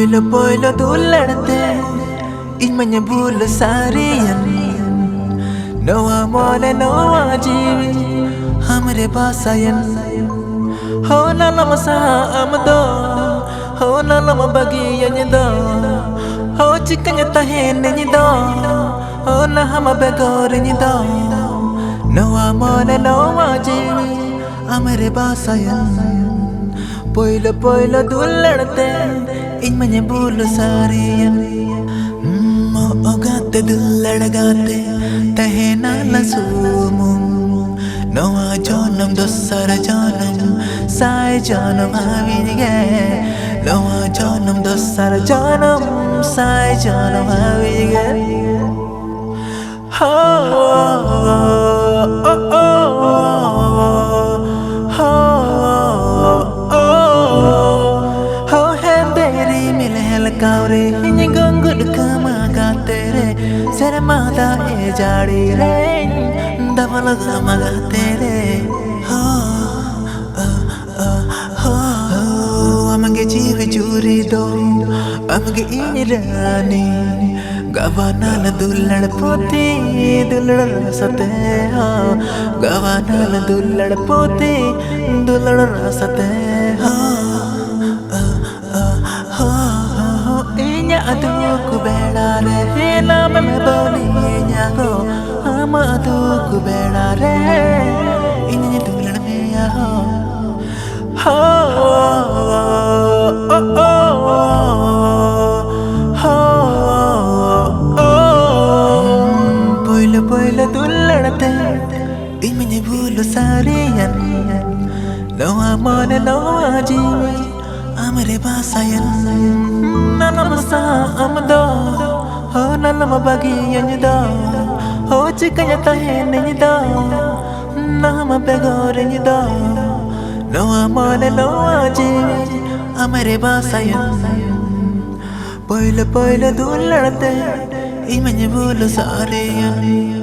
Poilo dularte Imanya bulu sariyan No amole no ajivi Hamre basayan Ho na lama sa amdo Ho na lama bagiyan do Ho chikanya tahin do Ho na hama begorin do No amole no ajivi Hamre basayan Poilo dularte Imanya bulu sariyan Ogate dulladagate Tahena lasumum Noa janam dossara janam Sai janam havige Noa janam dossara janam Sai janam havige Ho Kaure hinye gangud kamaga tere sermada e jari re davala kamaga tere amage jeev juri do amage inirani gavanal dullad poti dullad rasate gavanal dullad poti dullad rasate Aduku bedare nama me boli nyago ama aduku bedare inye dulan me ya ho Poilo dulante imanye bulu sariyan no amone no ajivi amre basayan Nalama sa amdo Ho nalama bagiyan do Ho chikanya tahin do Nahama begorin do No amole no ajivi Amare basayan Poilo dularte Imanye bulu sariyan